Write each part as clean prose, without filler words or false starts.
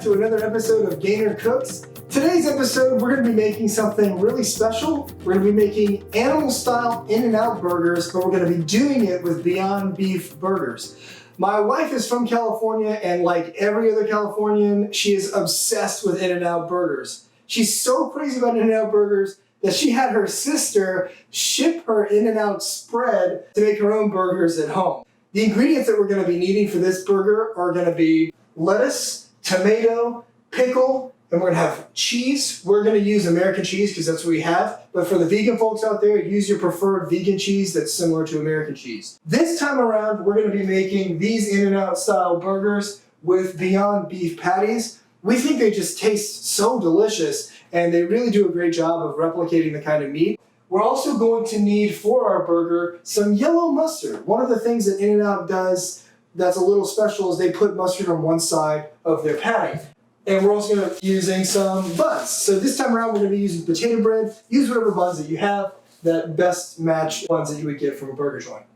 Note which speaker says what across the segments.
Speaker 1: to another episode of Ganer Cooks. Today's episode, we're going to be making something really special. We're going to be making animal-style In-N-Out burgers, but we're going to be doing it with Beyond Beef burgers. My wife is from California, and like every other Californian, she is obsessed with In-N-Out burgers. She's so crazy about In-N-Out burgers that she had her sister ship her In-N-Out spread to make her own burgers at home. The ingredients that we're going to be needing for this burger are going to be lettuce, tomato, pickle, and we're going to have cheese. We're going to use American cheese because that's what we have. But for the vegan folks out there, use your preferred vegan cheese that's similar to American cheese. This time around, we're going to be making these In-N-Out style burgers with Beyond Beef patties. We think they just taste so delicious, and they really do a great job of replicating the kind of meat. We're also going to need for our burger some yellow mustard. One of the things that In-N-Out does that's a little special is they put mustard on one side of their patty. And we're also going to be using some buns. So this time around we're going to be using potato bread. Use whatever buns that you have that best match buns that you would get from a burger joint.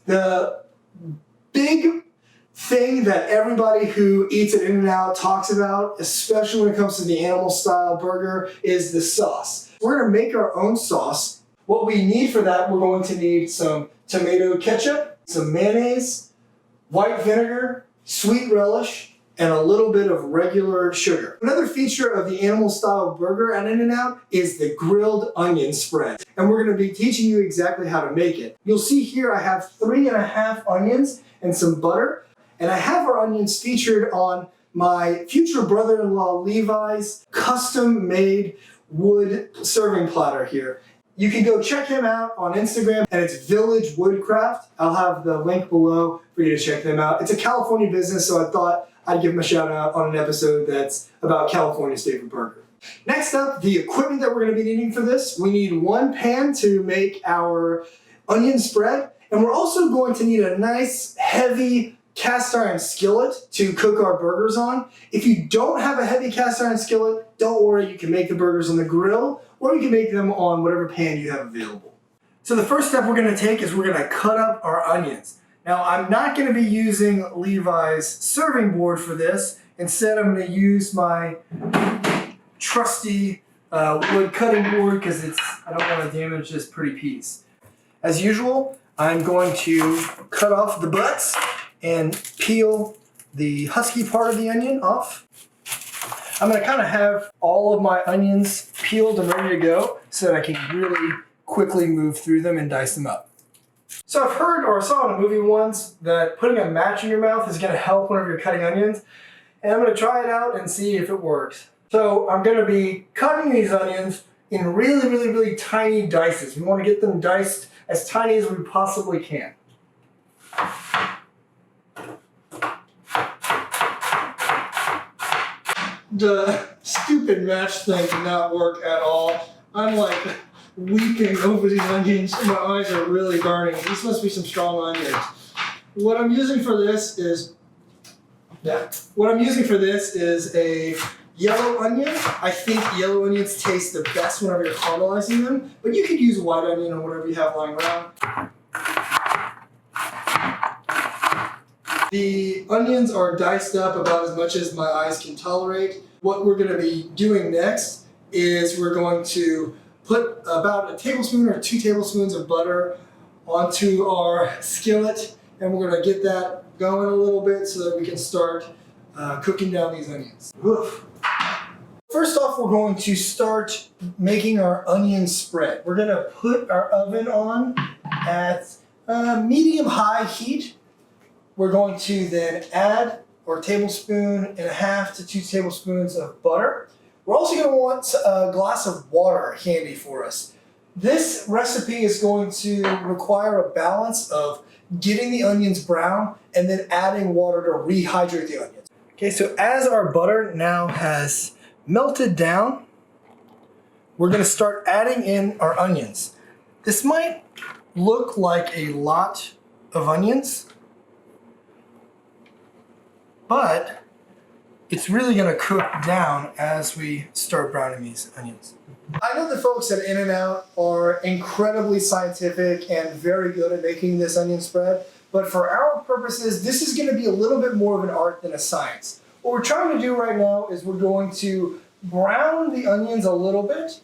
Speaker 1: The big thing that everybody who eats at In-N-Out talks about, especially when it comes to the animal style burger, is the sauce. We're going to make our own sauce. What we need for that, we're going to need some tomato ketchup, some mayonnaise, white vinegar, sweet relish, and a little bit of regular sugar. Another feature of the animal style burger at In-N-Out is the grilled onion spread. And we're going to be teaching you exactly how to make it. You'll see here I have 3.5 onions and some butter. And I have our onions featured on my future brother-in-law Levi's custom-made wood serving platter here. You can go check him out on Instagram, and it's Village Woodcraft. I'll have the link below for you to check them out. It's a California business, so I thought I'd give him a shout out on an episode that's about California's favorite burger. Next up, the equipment that we're going to be needing for this. We need one pan to make our onion spread, and we're also going to need a nice, heavy cast iron skillet to cook our burgers on. If you don't have a heavy cast iron skillet, don't worry, you can make the burgers on the grill, or you can make them on whatever pan you have available. So the first step we're going to take is we're going to cut up our onions. Now I'm not going to be using Levi's serving board for this. Instead I'm going to use my trusty wood cutting board because I don't want to damage this pretty piece. As usual, I'm going to cut off the butts and peel the husky part of the onion off. I'm going to kind of have all of my onions peeled and ready to go so that I can really quickly move through them and dice them up. So I've heard or saw in a movie once that putting a match in your mouth is going to help whenever you're cutting onions, and I'm going to try it out and see if it works. So I'm going to be cutting these onions in really tiny dices. We want to get them diced as tiny as we possibly can. The stupid match thing did not work at all. I'm like weeping over these onions and my eyes are really burning. These must be some strong onions. What I'm using for this is a yellow onion. I think yellow onions taste the best whenever you're caramelizing them, but you could use a white onion or whatever you have lying around. The onions are diced up about as much as my eyes can tolerate. What we're going to be doing next is we're going to put about a tablespoon or 2 tablespoons of butter onto our skillet, and we're going to get that going a little bit so that we can start cooking down these onions. Oof. First off, we're going to start making our onion spread. We're going to put our oven on at medium-high heat. We're going to then add our 1.5 tablespoons to 2 tablespoons of butter. We're also going to want a glass of water handy for us. This recipe is going to require a balance of getting the onions brown and then adding water to rehydrate the onions. Okay, so as our butter now has melted down, we're going to start adding in our onions. This might look like a lot of onions, but it's really going to cook down as we start browning these onions. I know the folks at In-N-Out are incredibly scientific and very good at making this onion spread, but for our purposes, this is going to be a little bit more of an art than a science. What we're trying to do right now is we're going to brown the onions a little bit,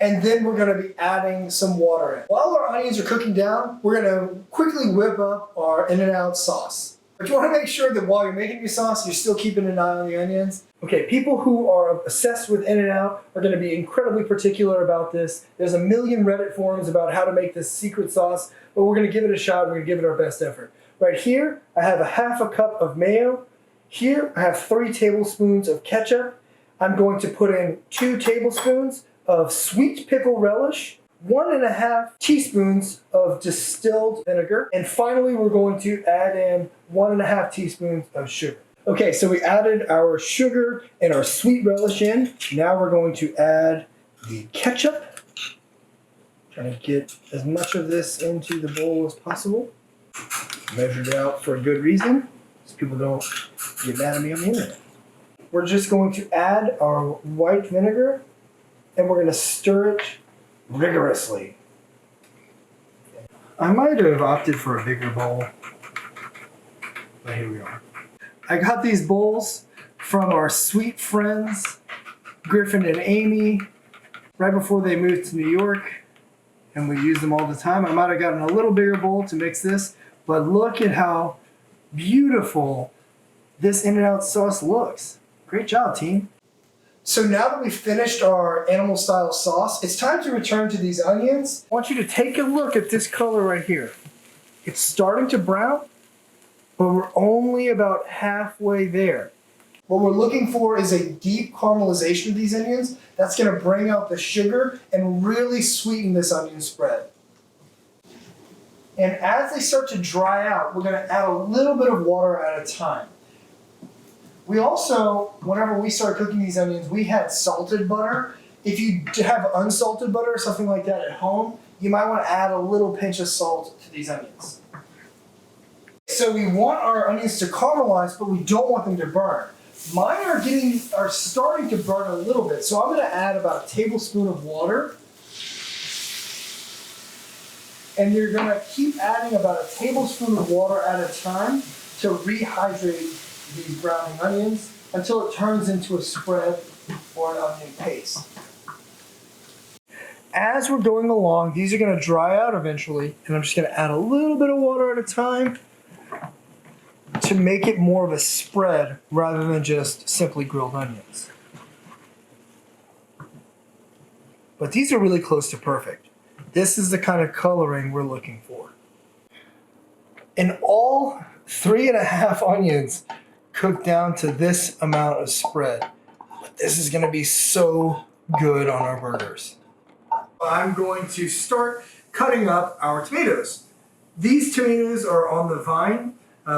Speaker 1: and then we're going to be adding some water in. While our onions are cooking down, we're going to quickly whip up our In-N-Out sauce. But you want to make sure that while you're making your sauce, you're still keeping an eye on the onions. Okay, people who are obsessed with In-N-Out are going to be incredibly particular about this. There's a million Reddit forums about how to make this secret sauce, but we're going to give it a shot. We're going to give it our best effort. Right here, I have a half a cup of mayo. Here, I have 3 tablespoons of ketchup. I'm going to put in 2 tablespoons of sweet pickle relish, 1.5 teaspoons of distilled vinegar, and finally we're going to add in 1.5 teaspoons of sugar. Okay, so we added our sugar and our sweet relish in. Now we're going to add the ketchup. Trying to get as much of this into the bowl as possible. Measured it out for a good reason, so people don't get mad at me on the internet. We're just going to add our white vinegar, and we're going to stir it rigorously. I might have opted for a bigger bowl, but here we are. I got these bowls from our sweet friends, Griffin and Amy, right before they moved to New York, and we use them all the time. I might have gotten a little bigger bowl to mix this, but look at how beautiful this In-N-Out sauce looks. Great job, team. So now that we've finished our animal style sauce, it's time to return to these onions. I want you to take a look at this color right here. It's starting to brown, but we're only about halfway there. What we're looking for is a deep caramelization of these onions. That's going to bring out the sugar and really sweeten this onion spread. And as they start to dry out, we're going to add a little bit of water at a time. We also, whenever we started cooking these onions, we had salted butter. If you have unsalted butter or something like that at home, you might want to add a little pinch of salt to these onions. So we want our onions to caramelize, but we don't want them to burn. Mine are starting to burn a little bit, so I'm going to add about a tablespoon of water. And you're going to keep adding about a tablespoon of water at a time to rehydrate these browning onions until it turns into a spread or an onion paste. As we're going along, these are going to dry out eventually, and I'm just going to add a little bit of water at a time to make it more of a spread rather than just simply grilled onions. But these are really close to perfect. This is the kind of coloring we're looking for. And all 3.5 onions cooked down to this amount of spread. But this is going to be so good on our burgers. I'm going to start cutting up our tomatoes. These tomatoes are on the vine.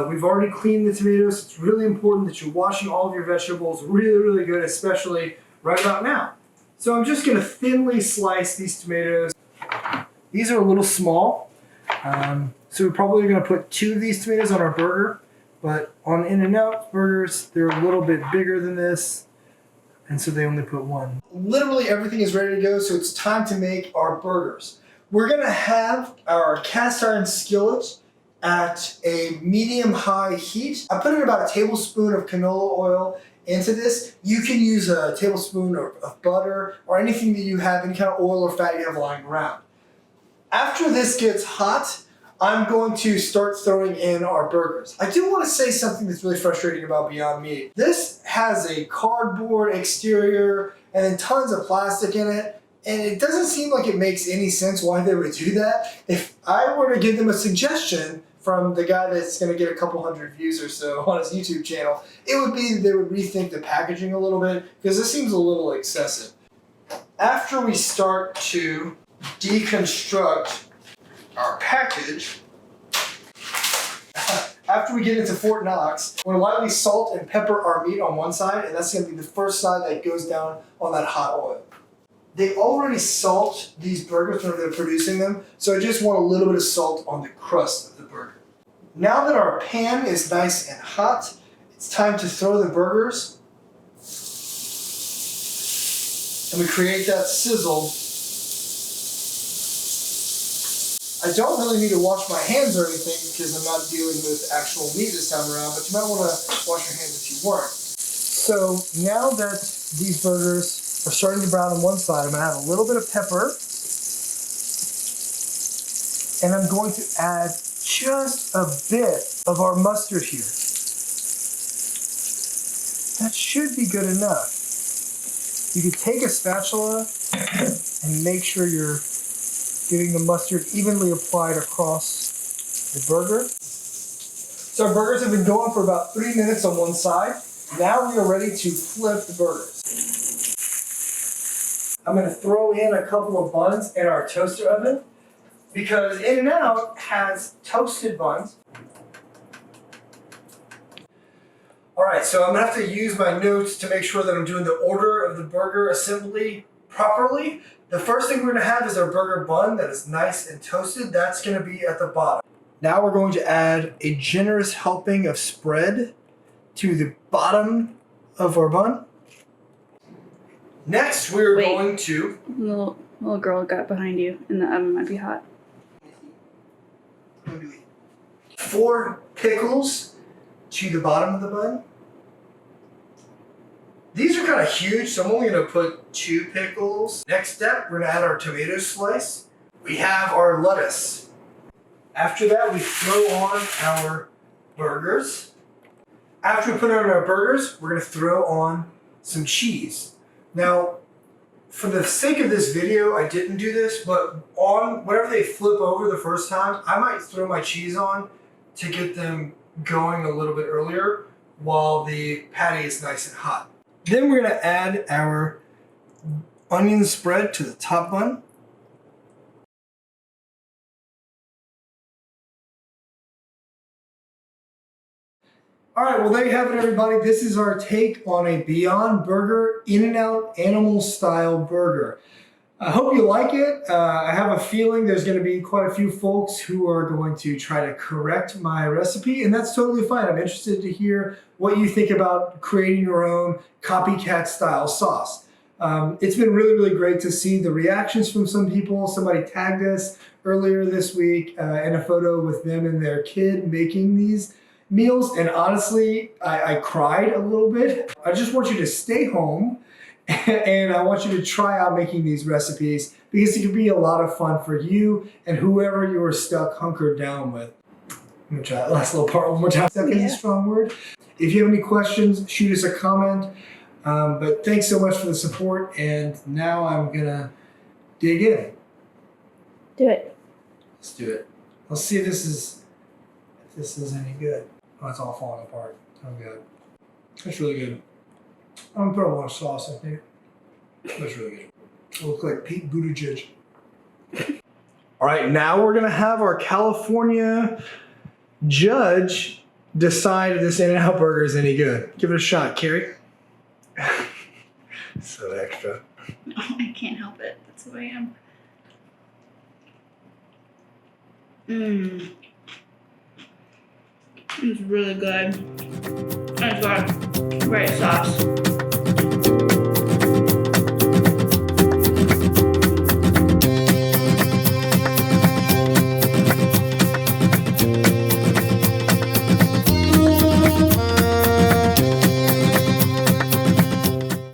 Speaker 1: We've already cleaned the tomatoes. It's really important that you're washing all of your vegetables really, really good, especially right about now. So I'm just going to thinly slice these tomatoes. These are a little small, so we're probably going to put 2 of these tomatoes on our burger. But on In-N-Out burgers, they're a little bit bigger than this, and so they only put 1. Literally everything is ready to go, so it's time to make our burgers. We're going to have our cast iron skillet at a medium-high heat. I put in about a tablespoon of canola oil into this. You can use a tablespoon of butter or anything that you have, any kind of oil or fat you have lying around. After this gets hot, I'm going to start throwing in our burgers. I do want to say something that's really frustrating about Beyond Meat. This has a cardboard exterior and then tons of plastic in it, and it doesn't seem like it makes any sense why they would do that. If I were to give them a suggestion from the guy that's going to get a couple hundred views or so on his YouTube channel, it would be they would rethink the packaging a little bit, because this seems a little excessive. After we start to deconstruct our package, after we get into Fort Knox, we're going to lightly salt and pepper our meat on one side, and that's going to be the first side that goes down on that hot oil. They already salt these burgers when they're producing them, so I just want a little bit of salt on the crust of the burger. Now that our pan is nice and hot, it's time to throw the burgers, and we create that sizzle. I don't really need to wash my hands or anything because I'm not dealing with actual meat this time around, but you might want to wash your hands if you weren't. So now that these burgers are starting to brown on one side, I'm gonna add a little bit of pepper. And I'm going to add just a bit of our mustard here. That should be good enough. You can take a spatula and make sure you're getting the mustard evenly applied across the burger. So our burgers have been going for about 3 minutes on one side. Now we are ready to flip the burgers. I'm going to throw in a couple of buns in our toaster oven because In-N-Out has toasted buns. All right, so I'm going to have to use my notes to make sure that I'm doing the order of the burger assembly properly. The first thing we're going to have is our burger bun that is nice and toasted. That's going to be at the bottom. Now we're going to add a generous helping of spread to the bottom of our bun. Next, we're going to...
Speaker 2: Little girl got behind you, and the oven might be hot.
Speaker 1: 4 pickles to the bottom of the bun. These are kind of huge, so I'm only going to put 2 pickles. Next step, we're going to add our tomato slice. We have our lettuce. After that, we throw on our burgers. After we put on our burgers, we're going to throw on some cheese. Now, for the sake of this video, I didn't do this, but on whenever they flip over the first time, I might throw my cheese on to get them going a little bit earlier while the patty is nice and hot. Then we're going to add our onion spread to the top bun. All right, well, there you have it, everybody. This is our take on a Beyond Burger In-N-Out animal style burger. I hope you like it. I have a feeling there's going to be quite a few folks who are going to try to correct my recipe, and that's totally fine. I'm interested to hear what you think about creating your own copycat style sauce. It's been really, really great to see the reactions from some people. Somebody tagged us earlier this week in a photo with them and their kid making these meals, and honestly, I cried a little bit. I just want you to stay home and I want you to try out making these recipes because it can be a lot of fun for you and whoever you are stuck hunkered down with. I'm gonna try that last little part one more time. Stuck is a strong word. If you have any questions, shoot us a comment. But thanks so much for the support, and now I'm gonna dig in.
Speaker 2: Do it.
Speaker 1: Let's do it. Let's see if this is any good. Oh, it's all falling apart. Oh, good. That's really good. I'm gonna put a lot of sauce in here. That's really good. It looks like Pete Buttigieg. All right, now we're gonna have our California judge decide if this In-N-Out burger is any good. Give it a shot, Carrie. So extra.
Speaker 2: No, I can't help it. That's who I am. It's really good. It's got great sauce.